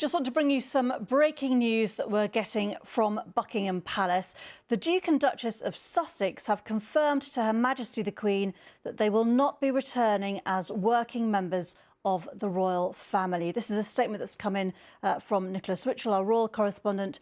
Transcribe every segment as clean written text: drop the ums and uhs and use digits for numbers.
Just want to bring you some breaking news that we're getting from Buckingham Palace. The Duke and Duchess of Sussex have confirmed to Her Majesty the Queen that they will not be returning as working members of the royal family. This is a statement that's come in from Nicholas Witchell, our royal correspondent,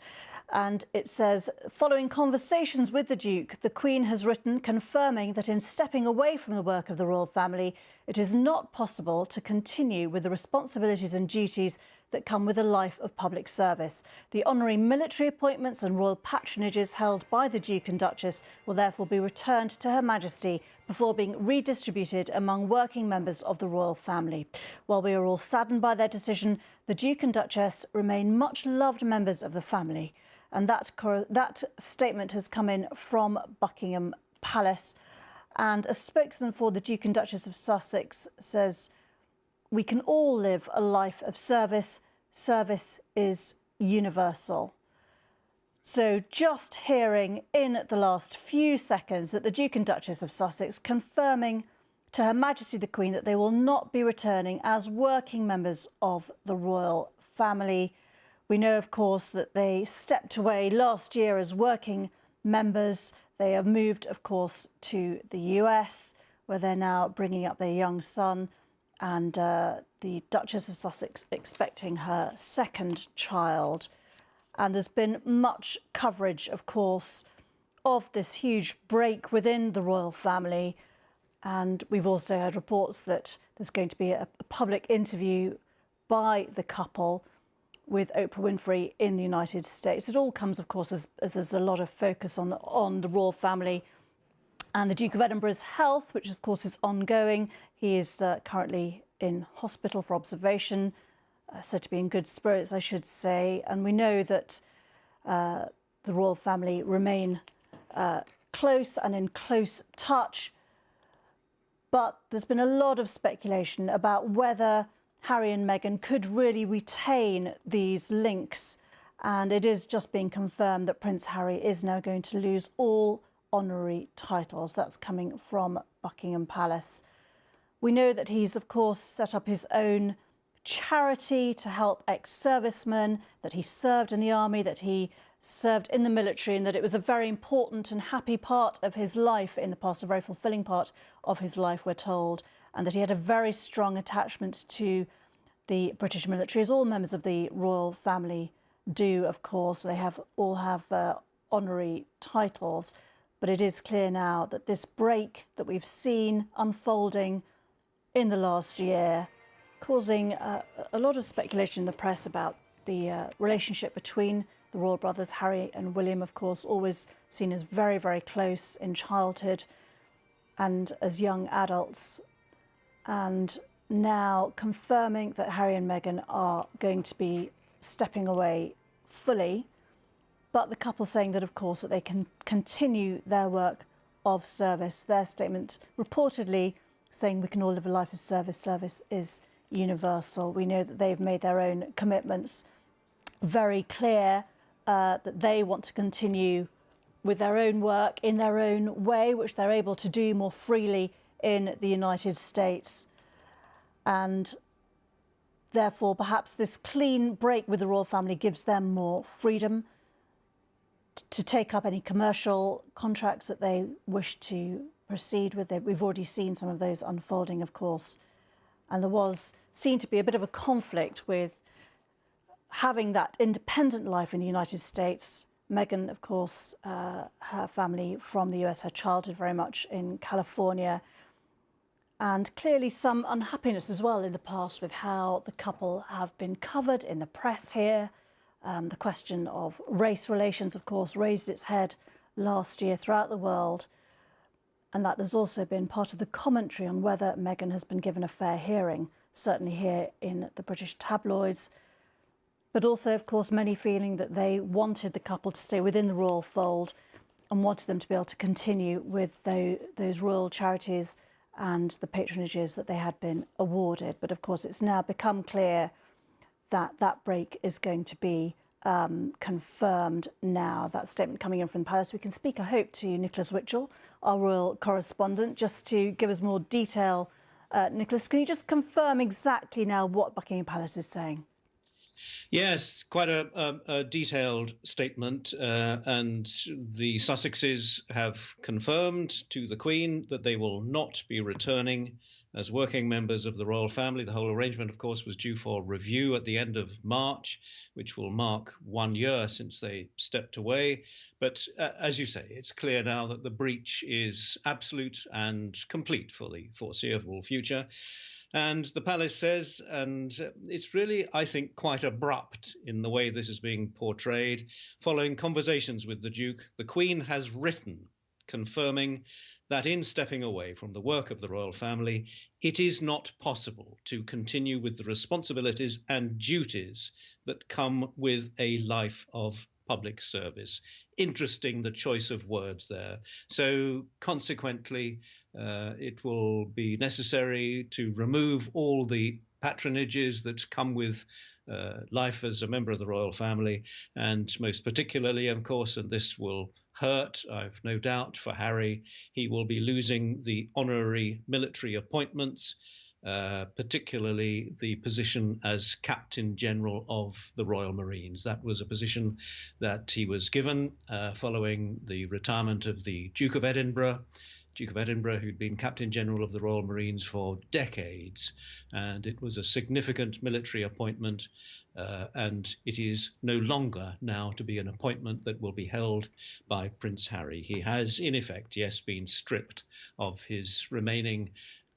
and it says, following conversations with the Duke, the Queen has written confirming that in stepping away from the work of the royal family, it is not possible to continue with the responsibilities and duties that come with a life of public service. The honorary military appointments and royal patronages held by the Duke and Duchess will therefore be returned to Her Majesty before being redistributed among working members of the royal family. While we are all saddened by their decision, the Duke and Duchess remain much loved members of the family. And that statement has come in from Buckingham Palace. And a spokesman for the Duke and Duchess of Sussex says, "We can all live a life of service. Service is universal." So just hearing in the last few seconds that the Duke and Duchess of Sussex confirming to Her Majesty the Queen that they will not be returning as working members of the royal family. We know, of course, that they stepped away last year as working members. They have moved, of course, to the US, where they're now bringing up their young son, and the Duchess of Sussex expecting her second child. And there's been much coverage, of course, of this huge break within the royal family. And we've also heard reports that there's going to be a public interview by the couple with Oprah Winfrey in the United States. It all comes, of course, as there's a lot of focus on the royal family and the Duke of Edinburgh's health, which, of course, is ongoing. He is currently in hospital for observation, said to be in good spirits, I should say. And we know that the royal family remain close and in close touch. But there's been a lot of speculation about whether Harry and Meghan could really retain these links. And it is just being confirmed that Prince Harry is now going to lose all honorary titles. That's coming from Buckingham Palace. We know that he's, of course, set up his own charity to help ex-servicemen, that he served in the army, that he served in the military, and that it was a very important and happy part of his life in the past, a very fulfilling part of his life, we're told, and that he had a very strong attachment to the British military, as all members of the royal family do, of course. They all have honorary titles. But it is clear now that this break that we've seen unfolding in the last year, causing a lot of speculation in the press about the relationship between the royal brothers, Harry and William, of course, always seen as very, very close in childhood and as young adults. And now confirming that Harry and Meghan are going to be stepping away fully. But the couple saying that, of course, that they can continue their work of service. Their statement reportedly saying we can all live a life of service. Service is universal. We know that they've made their own commitments very clear, that they want to continue with their own work in their own way, which they're able to do more freely in the United States. And therefore, perhaps this clean break with the royal family gives them more freedom to take up any commercial contracts that they wish to proceed with. We've already seen some of those unfolding, of course. And there was seen to be a bit of a conflict with having that independent life in the United States. Meghan, of course, her family from the US, her childhood very much in California. And clearly some unhappiness as well in the past with how the couple have been covered in the press here. The question of race relations, of course, raised its head last year throughout the world. And that has also been part of the commentary on whether Meghan has been given a fair hearing, certainly here in the British tabloids. But also, of course, many feeling that they wanted the couple to stay within the royal fold and wanted them to be able to continue with those royal charities and the patronages that they had been awarded. But of course, it's now become clear that that break is going to be confirmed now. That statement coming in from the palace. We can speak, I hope, to Nicholas Witchell, our royal correspondent, just to give us more detail. Nicholas, can you just confirm exactly now what Buckingham Palace is saying? Yes, quite a detailed statement, and the Sussexes have confirmed to the Queen that they will not be returning as working members of the royal family. The whole arrangement, of course, was due for review at the end of March, which will mark 1 year since they stepped away. But as you say, it's clear now that the breach is absolute and complete for the foreseeable future. And the palace says, and it's really, I think, quite abrupt in the way this is being portrayed. Following conversations with the Duke, the Queen has written confirming that in stepping away from the work of the royal family, it is not possible to continue with the responsibilities and duties that come with a life of public service. Interesting, the choice of words there. So consequently, it will be necessary to remove all the patronages that come with life as a member of the royal family, and most particularly, of course, and this will hurt, I've no doubt, for Harry, he will be losing the honorary military appointments, particularly the position as Captain General of the Royal Marines. That was a position that he was given following the retirement of the Duke of Edinburgh, who'd been Captain General of the Royal Marines for decades, and it was a significant military appointment, and it is no longer now to be an appointment that will be held by Prince Harry. He has, in effect, yes, been stripped of his remaining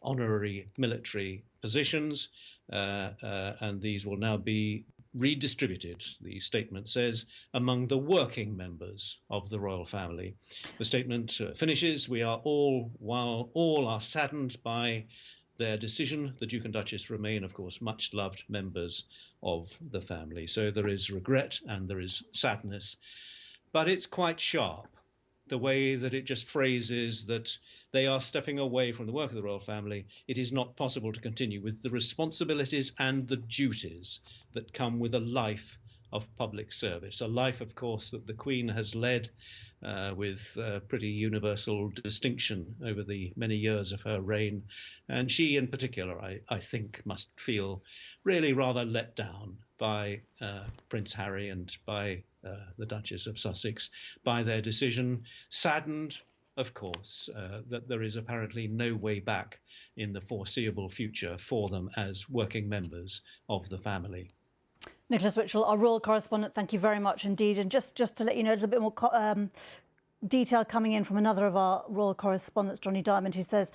honorary military positions, and these will now be redistributed, the statement says, among the working members of the royal family. The statement finishes, while all are saddened by their decision, the Duke and Duchess remain, of course, much loved members of the family. So there is regret and there is sadness, but it's quite sharp, the way that it just phrases that they are stepping away from the work of the royal family. It is not possible to continue with the responsibilities and the duties that come with a life of public service, a life, of course, that the Queen has led with pretty universal distinction over the many years of her reign. And she in particular, I think, must feel really rather let down by Prince Harry and by the Duchess of Sussex, by their decision, saddened, of course, that there is apparently no way back in the foreseeable future for them as working members of the family. Nicholas Witchell, our royal correspondent, thank you very much indeed. And just to let you know, a little bit more detail coming in from another of our royal correspondents, Johnny Diamond, who says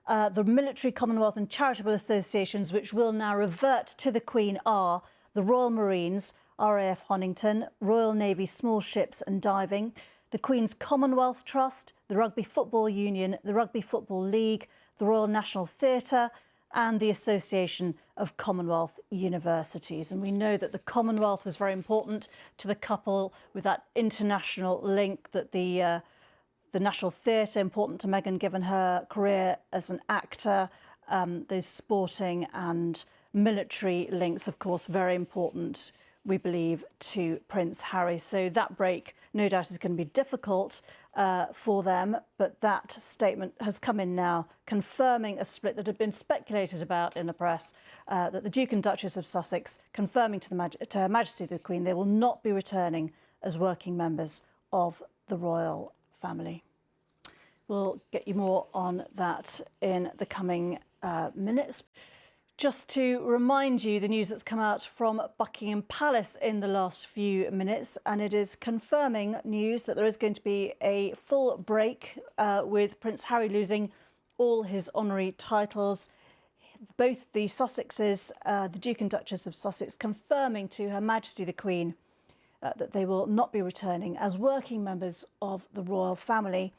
the military, Commonwealth and charitable associations which will now revert to the Queen are the Royal Marines, RAF Honington, Royal Navy Small Ships and Diving, the Queen's Commonwealth Trust, the Rugby Football Union, the Rugby Football League, the Royal National Theatre and the Association of Commonwealth Universities. And we know that the Commonwealth was very important to the couple, with that international link, that the National Theatre important to Meghan given her career as an actor, those sporting and military links, of course, very important, we believe, to Prince Harry. So that break, no doubt, is going to be difficult for them. But that statement has come in now, confirming a split that had been speculated about in the press, that the Duke and Duchess of Sussex confirming to Her Majesty the Queen they will not be returning as working members of the royal family. We'll get you more on that in the coming minutes. Just to remind you, the news that's come out from Buckingham Palace in the last few minutes, and it is confirming news that there is going to be a full break with Prince Harry losing all his honorary titles. Both the Sussexes, the Duke and Duchess of Sussex, confirming to Her Majesty the Queen that they will not be returning as working members of the royal family.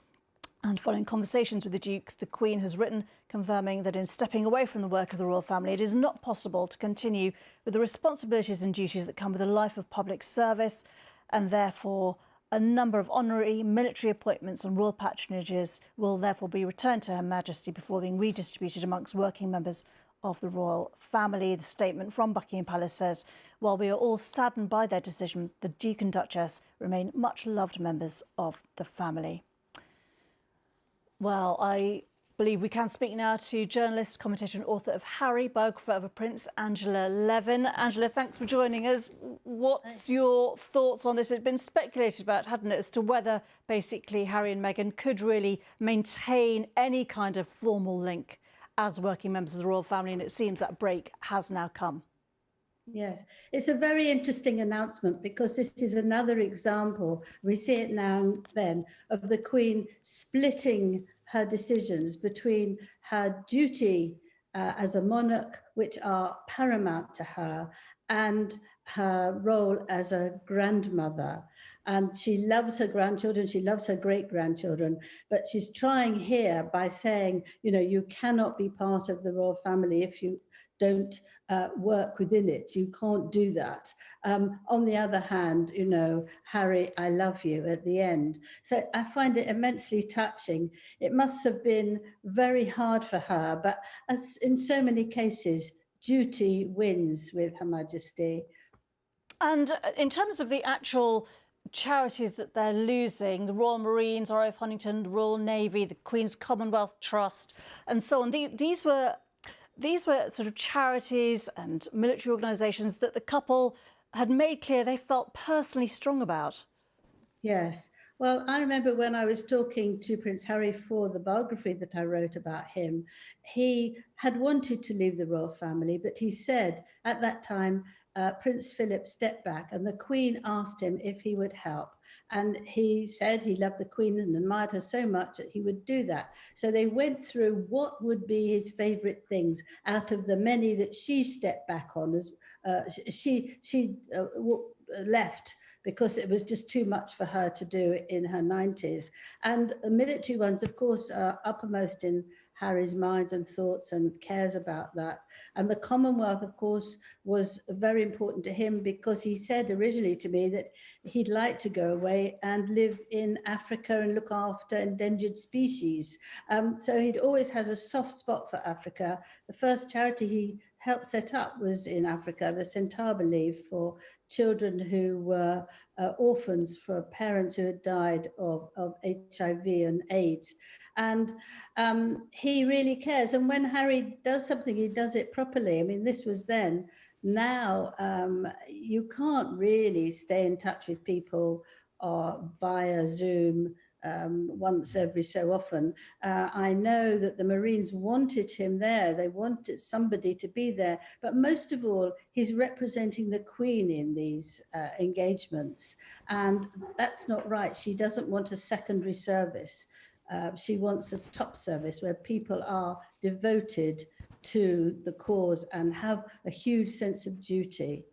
And following conversations with the Duke, the Queen has written confirming that in stepping away from the work of the royal family, it is not possible to continue with the responsibilities and duties that come with a life of public service, and therefore a number of honorary military appointments and royal patronages will therefore be returned to Her Majesty before being redistributed amongst working members of the royal family. The statement from Buckingham Palace says, while we are all saddened by their decision, the Duke and Duchess remain much loved members of the family. Well, I believe we can speak now to journalist, commentator and author of Harry, biographer of a Prince, Angela Levin. Angela, thanks for joining us. What's your thoughts on this? It's been speculated about, hadn't it, as to whether basically Harry and Meghan could really maintain any kind of formal link as working members of the royal family, and it seems that break has now come. Yes, it's a very interesting announcement because this is another example, we see it now and then, of the Queen splitting her decisions between her duty as a monarch, which are paramount to her, and her role as a grandmother. And she loves her grandchildren, she loves her great-grandchildren, but she's trying here by saying, you know, you cannot be part of the royal family if you don't work within it. You can't do that. On the other hand, you know, Harry, I love you at the end. So I find it immensely touching. It must have been very hard for her, but as in so many cases, duty wins with Her Majesty. And in terms of the actual charities that they're losing, the Royal Marines, RAF Huntington, the Royal Navy, the Queen's Commonwealth Trust, and so on, these were sort of charities and military organisations that the couple had made clear they felt personally strong about. Yes. Well, I remember when I was talking to Prince Harry for the biography that I wrote about him, he had wanted to leave the royal family, but he said at that time, Prince Philip stepped back and the Queen asked him if he would help. And he said he loved the Queen and admired her so much that he would do that. So they went through what would be his favourite things out of the many that she stepped back on, as she left because it was just too much for her to do in her 90s. And the military ones, of course, are uppermost in Harry's minds and thoughts and cares about that. And the Commonwealth, of course, was very important to him because he said originally to me that he'd like to go away and live in Africa and look after endangered species. So he'd always had a soft spot for Africa. The first charity he helped set up was in Africa, the Centaur Believe, for children who were orphans, for parents who had died of HIV and AIDS. And he really cares. And when Harry does something, he does it properly. I mean, this was then. Now, you can't really stay in touch with people via Zoom once every so often. I know that the Marines wanted him there. They wanted somebody to be there. But most of all, he's representing the Queen in these engagements. And that's not right. She doesn't want a secondary service. She wants a top service where people are devoted to the cause and have a huge sense of duty.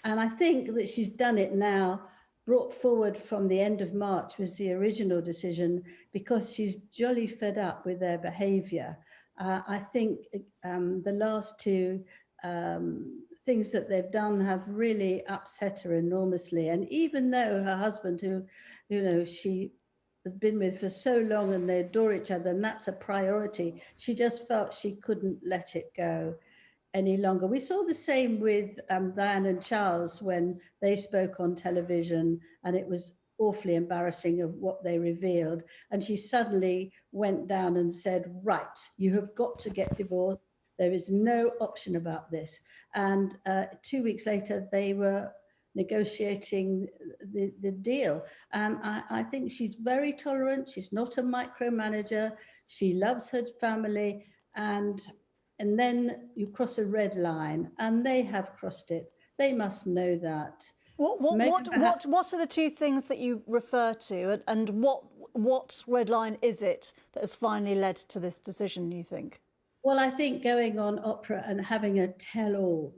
And I think that she's done it now. Brought forward from the end of March was the original decision because she's jolly fed up with their behaviour. I think the last two things that they've done have really upset her enormously. And even though her husband, who, you know, she has been with for so long and they adore each other, and that's a priority, she just felt she couldn't let it go any longer. We saw the same with Diane and Charles when they spoke on television, and it was awfully embarrassing of what they revealed. And she suddenly went down and said, right, you have got to get divorced. There is no option about this. And 2 weeks later, they were negotiating the deal. I think she's very tolerant. She's not a micromanager. She loves her family. And then you cross a red line, and they have crossed it. They must know that. What are the two things that you refer to, and what red line is it that has finally led to this decision, you think? Well, I think going on opera and having a tell-all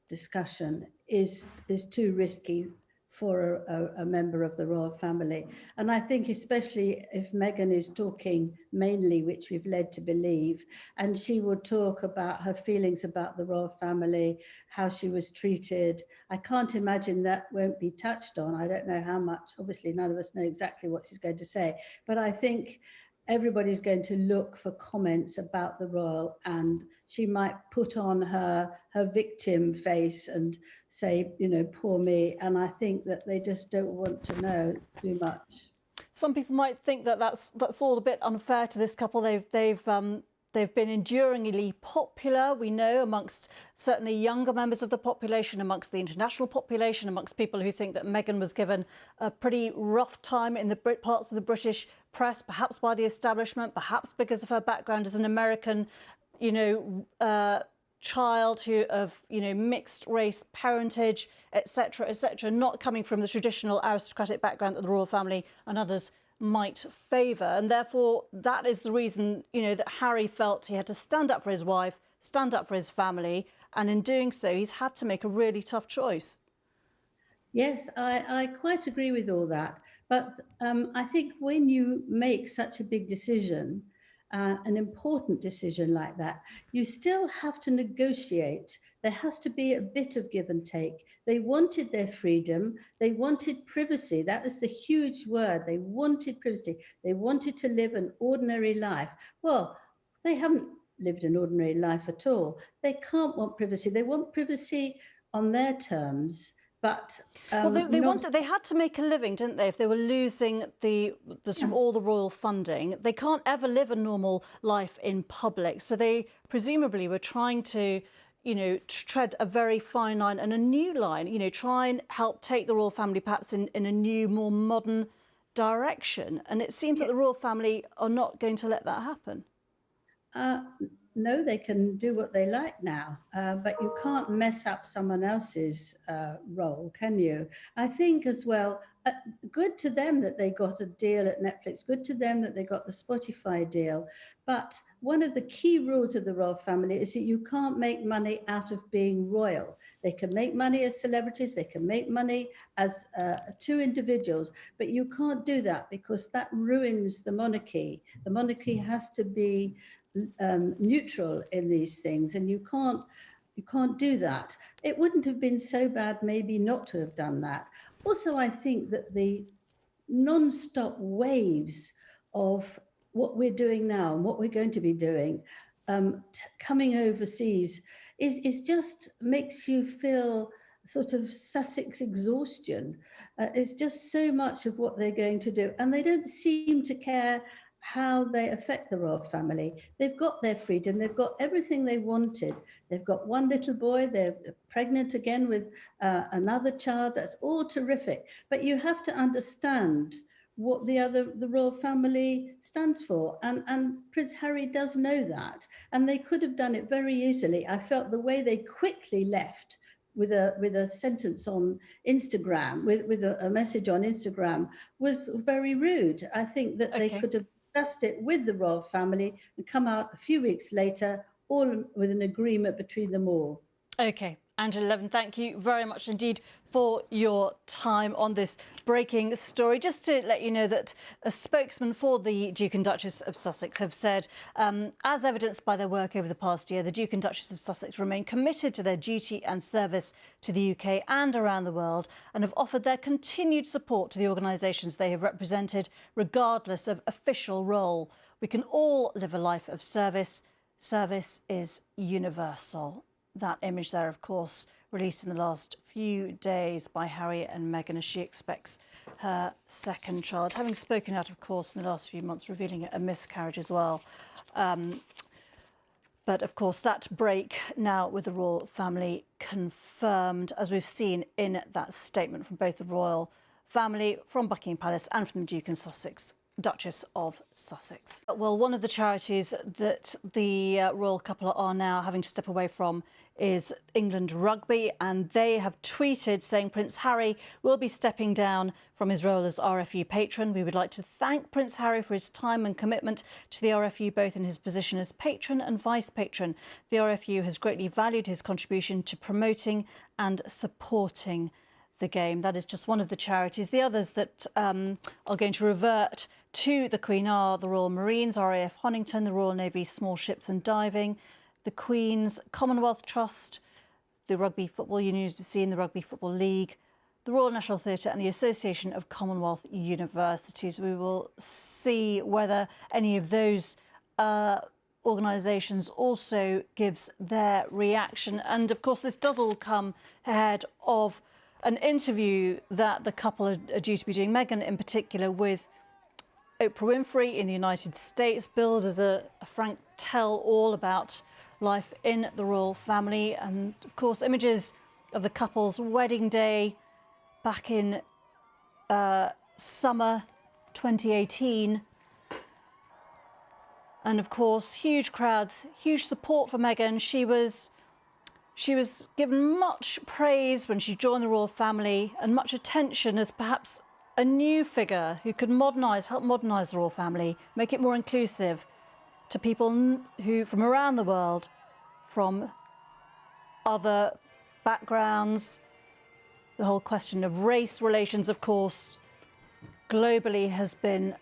discussion is too risky for a member of the royal family. And I think especially if Meghan is talking mainly, which we've led to believe, and she will talk about her feelings about the royal family, how she was treated. I can't imagine that won't be touched on. I don't know how much, obviously none of us know exactly what she's going to say, but I think everybody's going to look for comments about the royal, and she might put on her victim face and say, you know, poor me. And I think that they just don't want to know too much. Some people might think that that's all a bit unfair to this couple. They've been enduringly popular, we know, amongst certainly younger members of the population, amongst the international population, amongst people who think that Meghan was given a pretty rough time in the parts of the British press, perhaps by the establishment, perhaps because of her background as an American, child of mixed race parentage, etc., etc., not coming from the traditional aristocratic background that the royal family and others might favour. And therefore, that is the reason, that Harry felt he had to stand up for his wife, stand up for his family. And in doing so, he's had to make a really tough choice. Yes, I quite agree with all that. But I think when you make such a big decision, an important decision like that, you still have to negotiate. There has to be a bit of give and take. They wanted their freedom. They wanted privacy. That is the huge word. They wanted privacy. They wanted to live an ordinary life. Well, they haven't lived an ordinary life at all. They can't want privacy. They want privacy on their terms. But well, they had to make a living, didn't they? If they were losing the sort of all the royal funding, they can't ever live a normal life in public. So they presumably were trying to, tread a very fine line and a new line. Try and help take the royal family perhaps in a new, more modern direction. And it seems that the royal family are not going to let that happen. No, they can do what they like now, but you can't mess up someone else's role, can you? I think as well, good to them that they got a deal at Netflix, good to them that they got the Spotify deal. But one of the key rules of the royal family is that you can't make money out of being royal. They can make money as celebrities, they can make money as two individuals, but you can't do that because that ruins the monarchy. The monarchy has to be neutral in these things, and you can't do that. It wouldn't have been so bad maybe not to have done that. Also, I think that the non-stop waves of what we're doing now and what we're going to be doing coming overseas is just makes you feel sort of Sussex exhaustion. It's just so much of what they're going to do, and they don't seem to care how they affect the royal family. They've got their freedom, they've got everything they wanted. They've got one little boy, they're pregnant again with another child. That's all terrific. But you have to understand what the royal family stands for. And Prince Harry does know that. And they could have done it very easily. I felt the way they quickly left with a sentence on Instagram, with a message on Instagram, was very rude. I think that they could have discussed it with the royal family and come out a few weeks later, all with an agreement between them all. OK. Angela Levin, thank you very much indeed for your time on this breaking story. Just to let you know that a spokesman for the Duke and Duchess of Sussex have said, as evidenced by their work over the past year, the Duke and Duchess of Sussex remain committed to their duty and service to the UK and around the world, and have offered their continued support to the organisations they have represented, regardless of official role. We can all live a life of service. Service is universal. That image there, of course, released in the last few days by Harry and Meghan as she expects her second child, having spoken out, of course, in the last few months, revealing a miscarriage as well. But, of course, that break now with the royal family confirmed, as we've seen in that statement from both the royal family, from Buckingham Palace and from the Duke and Duchess of Sussex. Well, one of the charities that the royal couple are now having to step away from is England Rugby, and they have tweeted saying Prince Harry will be stepping down from his role as RFU patron. We would like to thank Prince Harry for his time and commitment to the RFU, both in his position as patron and vice patron. The RFU has greatly valued his contribution to promoting and supporting the game. That is just one of the charities. The others that are going to revert to the Queen are the Royal Marines, RAF Honington, the Royal Navy Small Ships and Diving, the Queen's Commonwealth Trust, the Rugby Football Union, as we've seen, the Rugby Football League, the Royal National Theatre and the Association of Commonwealth Universities. We will see whether any of those organisations also gives their reaction. And, of course, this does all come ahead of an interview that the couple are due to be doing, Meghan in particular, with Oprah Winfrey in the United States, billed as a frank tell-all about life in the royal family. And of course, images of the couple's wedding day back in summer 2018. And of course, huge crowds, huge support for Meghan. She was given much praise when she joined the royal family and much attention as perhaps a new figure who could help modernise the royal family, make it more inclusive to people who from around the world, from other backgrounds. The whole question of race relations, of course, globally has been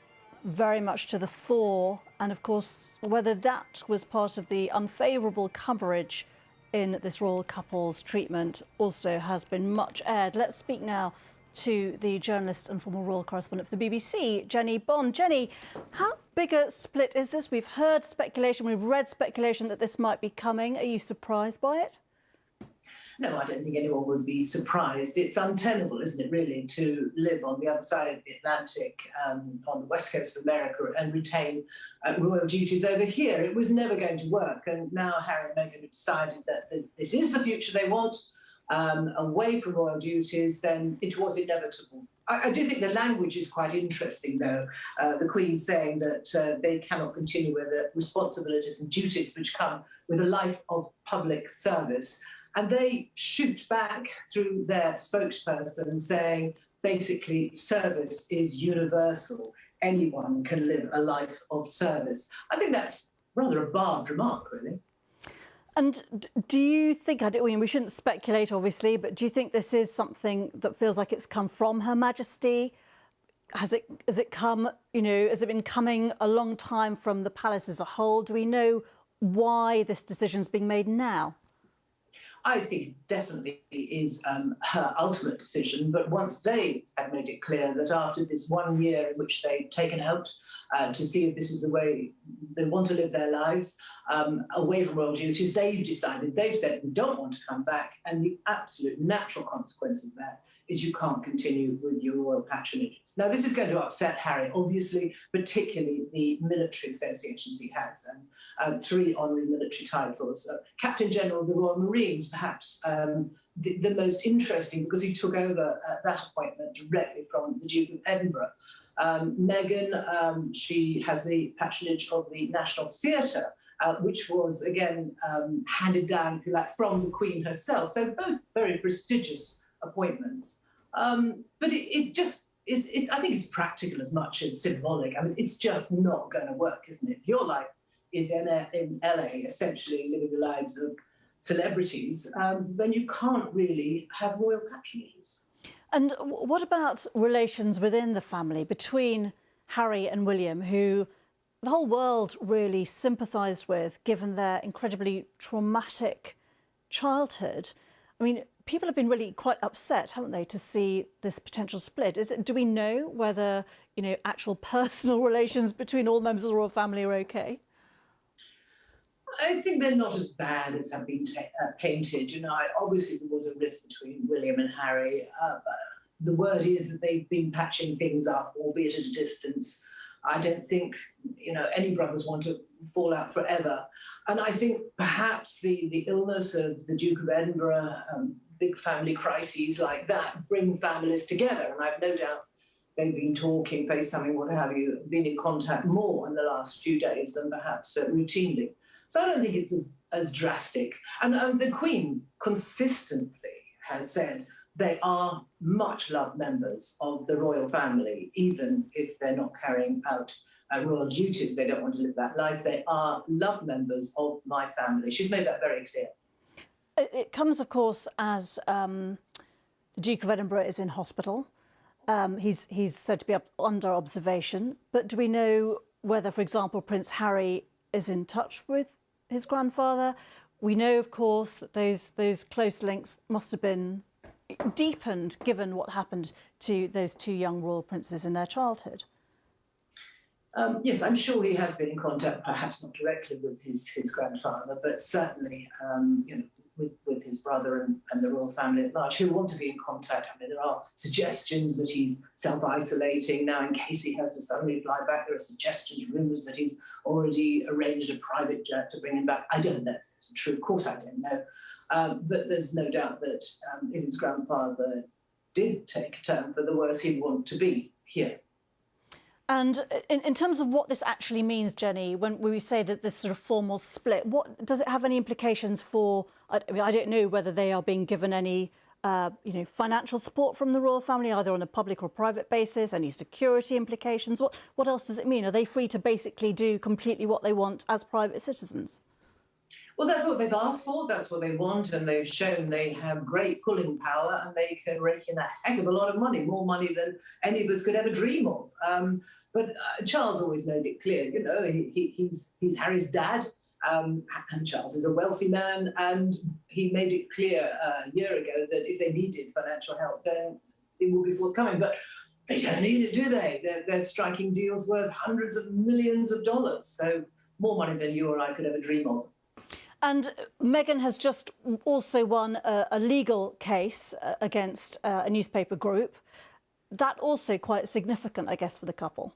very much to the fore. And of course, whether that was part of the unfavourable coverage in this royal couple's treatment also has been much aired. Let's speak now to the journalist and former royal correspondent for the BBC, Jenny Bond. Jenny, how big a split is this? We've heard speculation, we've read speculation that this might be coming. Are you surprised by it? No, I don't think anyone would be surprised. It's untenable, isn't it, really, to live on the other side of the Atlantic, on the west coast of America, and retain royal duties over here. It was never going to work. And now Harry and Meghan have decided that this is the future they want, away from royal duties, then it was inevitable. I do think the language is quite interesting, though. The Queen saying that they cannot continue with the responsibilities and duties which come with a life of public service. And they shoot back through their spokesperson saying, basically, service is universal. Anyone can live a life of service. I think that's rather a barbed remark, really. And do you think, we shouldn't speculate, obviously, but do you think this is something that feels like it's come from Her Majesty? Has it come, has it been coming a long time from the palace as a whole? Do we know why this decision's being made now? I think it definitely is her ultimate decision, but once they had made it clear that after this 1 year in which they'd taken out to see if this is the way they want to live their lives, away from royal duties, they've said, we don't want to come back, and the absolute natural consequence of that is you can't continue with your royal patronages. Now, this is going to upset Harry, obviously, particularly the military associations he has, and 3 honorary military titles. Captain General of the Royal Marines, perhaps the most interesting, because he took over that appointment directly from the Duke of Edinburgh. Meghan, she has the patronage of the National Theatre, which was, again, handed down, if you like, from the Queen herself. So both very prestigious appointments. But it just is, I think it's practical as much as symbolic. I mean, it's just not going to work, isn't it? If your life is in LA, essentially living the lives of celebrities, then you can't really have royal patronages. And what about relations within the family between Harry and William, who the whole world really sympathised with, given their incredibly traumatic childhood? I mean, people have been really quite upset, haven't they, to see this potential split. Do we know whether, actual personal relations between all members of the royal family are okay? I think they're not as bad as have been painted. Obviously there was a rift between William and Harry. The word is that they've been patching things up, albeit at a distance. I don't think, any brothers want to fall out forever. And I think perhaps the illness of the Duke of Edinburgh, big family crises like that, bring families together. And I've no doubt they've been talking, FaceTiming, what have you, been in contact more in the last few days than perhaps routinely. So I don't think it's as drastic. And the Queen consistently has said they are much loved members of the royal family, even if they're not carrying out royal duties. They don't want to live that life. They are loved members of my family. She's made that very clear. It comes, of course, as the Duke of Edinburgh is in hospital. He's said to be under observation. But do we know whether, for example, Prince Harry is in touch with his grandfather? We know, of course, that those close links must have been deepened given what happened to those 2 young royal princes in their childhood. Yes, I'm sure he has been in contact, perhaps not directly with his grandfather, but certainly, with his brother and the royal family at large, who want to be in contact. I mean, there are suggestions that he's self-isolating now in case he has to suddenly fly back. There are suggestions, rumours that he's already arranged a private jet to bring him back. I don't know if it's true. Of course, I don't know. But there's no doubt that if his grandfather did take a turn for the worse, he'd want to be here. And in terms of what this actually means, Jenny, when we say that this sort of formal split, what does it have any implications for? I mean, I don't know whether they are being given any, financial support from the royal family, either on a public or private basis. Any security implications? What else does it mean? Are they free to basically do completely what they want as private citizens? Well, that's what they've asked for, that's what they want, and they've shown they have great pulling power and they can rake in a heck of a lot of money, more money than any of us could ever dream of. But Charles always made it clear, you know, he's Harry's dad, and Charles is a wealthy man, and he made it clear a year ago that if they needed financial help, then it will be forthcoming. But they don't need it, do they? They're striking deals worth hundreds of millions of dollars, so more money than you or I could ever dream of. And Meghan has just also won a legal case against a newspaper group. That also quite significant, I guess, for the couple.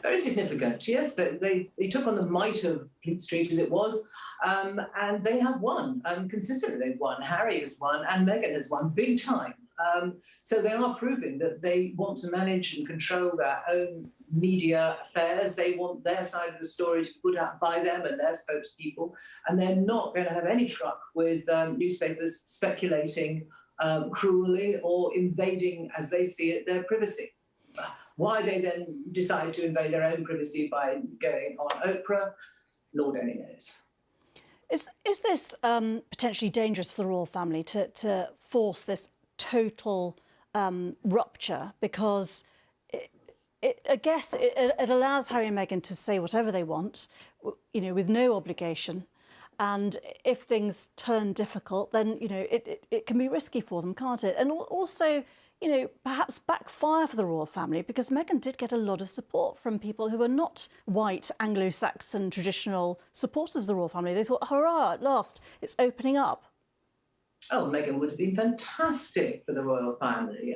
Very significant, yes. They took on the might of Fleet Street as it was, and they have won. Consistently they've won. Harry has won and Meghan has won big time. So they are proving that they want to manage and control their own media affairs. They want their side of the story to be put out by them and their spokespeople, and they're not going to have any truck with newspapers speculating cruelly or invading, as they see it, their privacy. Why they then decide to invade their own privacy by going on Oprah, Lord only knows. Is this potentially dangerous for the royal family to force this total rupture? Because I guess it allows Harry and Meghan to say whatever they want, you know, with no obligation. And if things turn difficult, then, you know, it can be risky for them, can't it? And also, you know, perhaps backfire for the royal family, because Meghan did get a lot of support from people who are not white, Anglo-Saxon, traditional supporters of the royal family. They thought, hurrah, at last, it's opening up. Oh, Meghan would have been fantastic for the royal family.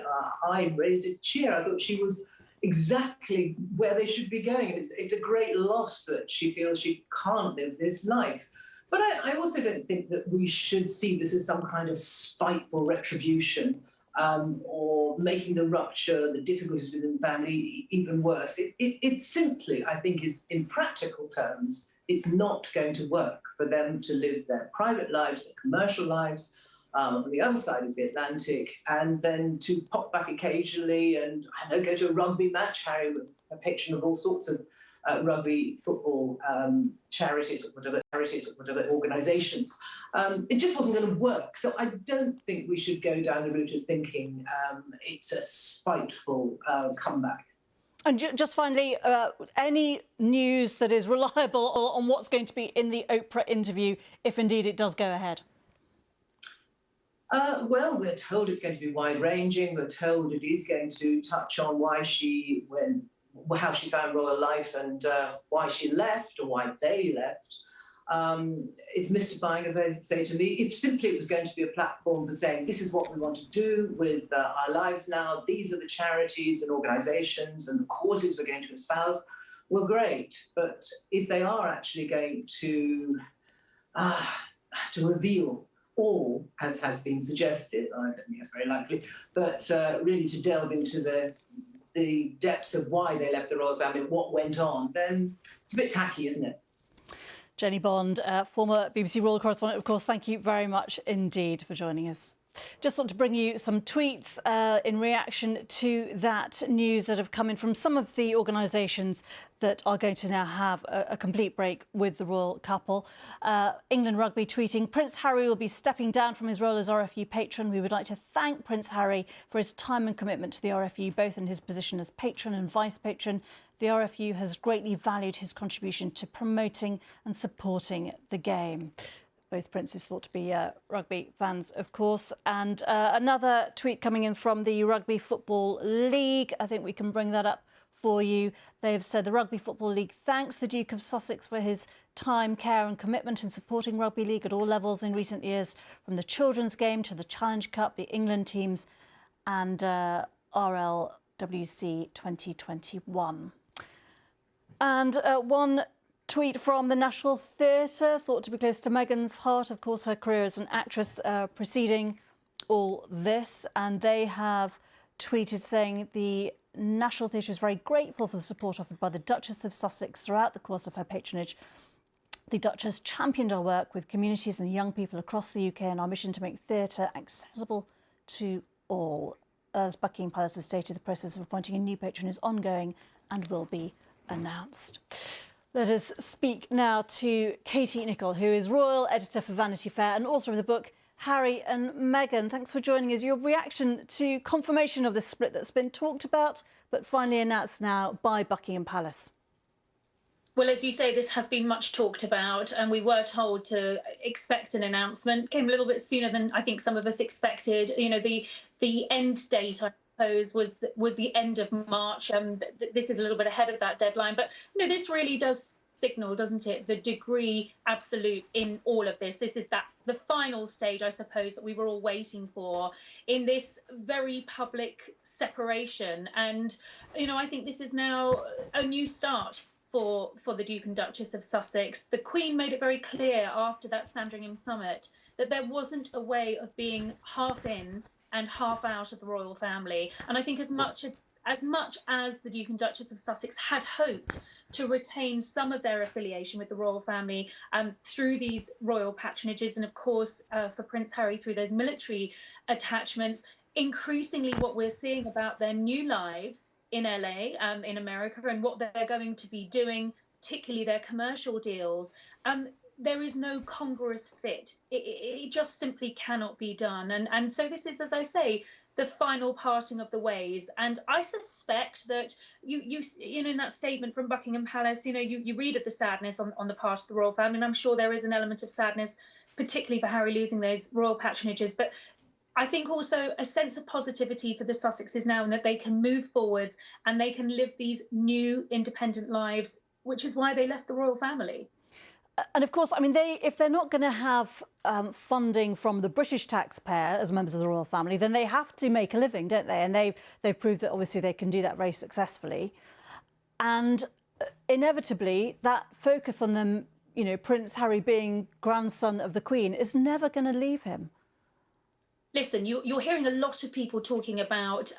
I raised a cheer. I thought she was exactly where they should be going. And it's a great loss that she feels she can't live this life. But I also don't think that we should see this as some kind of spiteful retribution or making the rupture, the difficulties within the family even worse. It simply, I think, is in practical terms, it's not going to work for them to live their private lives, their commercial lives, on the other side of the Atlantic, and then to pop back occasionally and, I know, go to a rugby match. Harry, a patron of all sorts of rugby football charities or whatever organisations. It just wasn't going to work. So I don't think we should go down the route of thinking it's a spiteful comeback. And just finally, any news that is reliable on what's going to be in the Oprah interview, if indeed it does go ahead? Well, we're told it's going to be wide-ranging. We're told it is going to touch on how she found royal life and why she left or why they left. It's mystifying, as they say to me. If simply it was going to be a platform for saying, this is what we want to do with our lives now, these are the charities and organisations and the causes we're going to espouse, well, great. But if they are actually going to reveal all, as has been suggested, I don't think that's very likely, but really to delve into the depths of why they left the royal family, what went on, then it's a bit tacky, isn't it? Jenny Bond, former BBC Royal Correspondent, of course, thank you very much indeed for joining us. Just want to bring you some tweets in reaction to that news that have come in from some of the organisations that are going to now have a complete break with the royal couple. England Rugby tweeting, Prince Harry will be stepping down from his role as RFU patron. We would like to thank Prince Harry for his time and commitment to the RFU, both in his position as patron and vice patron. The RFU has greatly valued his contribution to promoting and supporting the game. Both princes thought to be rugby fans, of course. And another tweet coming in from the Rugby Football League. I think we can bring that up for you. They have said the Rugby Football League thanks the Duke of Sussex for his time, care and commitment in supporting rugby league at all levels in recent years, from the children's game to the Challenge Cup, the England teams and RLWC 2021. And one tweet from the National Theatre, thought to be close to Meghan's heart. Of course, her career as an actress preceding all this. And they have tweeted saying the National Theatre is very grateful for the support offered by the Duchess of Sussex throughout the course of her patronage. The Duchess championed our work with communities and young people across the UK and our mission to make theatre accessible to all. As Buckingham Palace has stated, the process of appointing a new patron is ongoing and will be announced. Let us speak now to Katie Nicholl, who is Royal Editor for Vanity Fair and author of the book Harry and Meghan. Thanks for joining us. Your reaction to confirmation of the split that's been talked about but finally announced now by Buckingham Palace. Well, as you say, this has been much talked about, and we were told to expect an announcement. Came a little bit sooner than I think some of us expected. You know, the end date, I suppose, was the end of March. This is a little bit ahead of that deadline, but you know, this really does signal, doesn't it, the degree absolute in all of this. This is the final stage, I suppose, that we were all waiting for in this very public separation. And you know, I think this is now a new start for the Duke and Duchess of Sussex. The Queen made it very clear after that Sandringham summit that there wasn't a way of being half in and half out of the royal family. And I think as much as the Duke and Duchess of Sussex had hoped to retain some of their affiliation with the royal family through these royal patronages, and of course for Prince Harry through those military attachments, increasingly what we're seeing about their new lives in LA, in America, and what they're going to be doing, particularly their commercial deals, there is no congruous fit. It just simply cannot be done. And so this is, as I say, the final parting of the ways. And I suspect that you know, in that statement from Buckingham Palace, you know, you read of the sadness on the part of the royal family, and I'm sure there is an element of sadness, particularly for Harry losing those royal patronages. But I think also a sense of positivity for the Sussexes now, and that they can move forwards and they can live these new independent lives, which is why they left the royal family. And of course, I mean, if they're not going to have funding from the British taxpayer as members of the royal family, then they have to make a living, don't they? And they've proved that obviously they can do that very successfully. And inevitably, that focus on them, you know, Prince Harry being grandson of the Queen, is never going to leave him. Listen, you're hearing a lot of people talking about,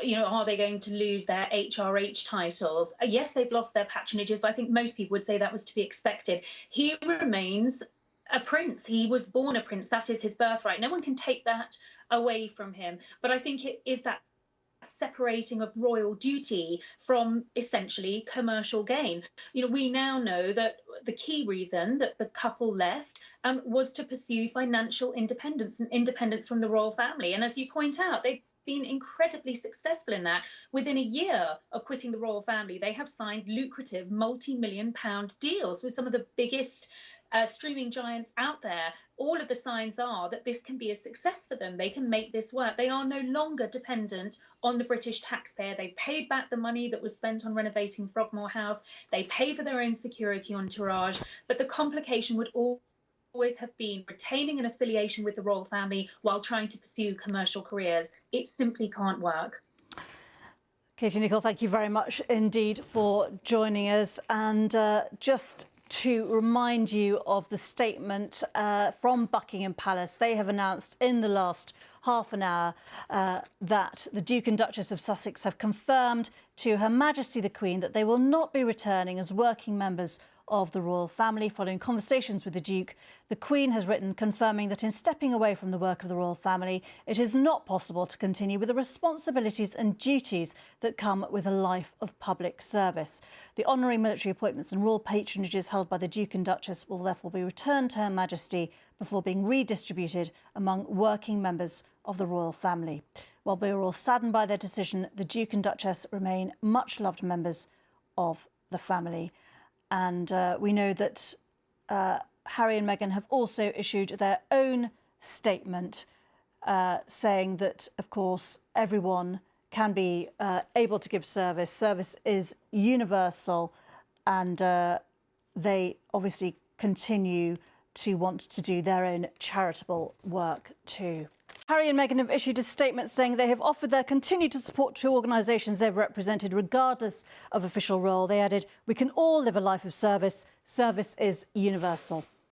you know, are they going to lose their HRH titles? Yes, they've lost their patronages. I think most people would say that was to be expected. He remains a prince. He was born a prince. That is his birthright. No one can take that away from him. But I think it is that separating of royal duty from essentially commercial gain. You know, we now know that the key reason that the couple left was to pursue financial independence and independence from the royal family. And as you point out, they've been incredibly successful in that. Within a year of quitting the royal family, they have signed lucrative multi-million-pound deals with some of the biggest streaming giants out there. All of the signs are that this can be a success for them. They can make this work. They are no longer dependent on the British taxpayer. They paid back the money that was spent on renovating Frogmore House. They pay for their own security entourage. But the complication would always have been retaining an affiliation with the royal family while trying to pursue commercial careers. It simply can't work. Katie Nicholl, thank you very much indeed for joining us. And just to remind you of the statement from Buckingham Palace, they have announced in the last half an hour that the Duke and Duchess of Sussex have confirmed to Her Majesty the Queen that they will not be returning as working members of the royal family. Following conversations with the Duke, the Queen has written confirming that in stepping away from the work of the royal family, it is not possible to continue with the responsibilities and duties that come with a life of public service. The honorary military appointments and royal patronages held by the Duke and Duchess will therefore be returned to Her Majesty before being redistributed among working members of the royal family. While we are all saddened by their decision, the Duke and Duchess remain much loved members of the family. And we know that Harry and Meghan have also issued their own statement saying that, of course, everyone can be able to give service. Service is universal, and they obviously continue to want to do their own charitable work too. Harry and Meghan have issued a statement saying they have offered their continued support to organisations they've represented regardless of official role. They added, "We can all live a life of service. Service is universal."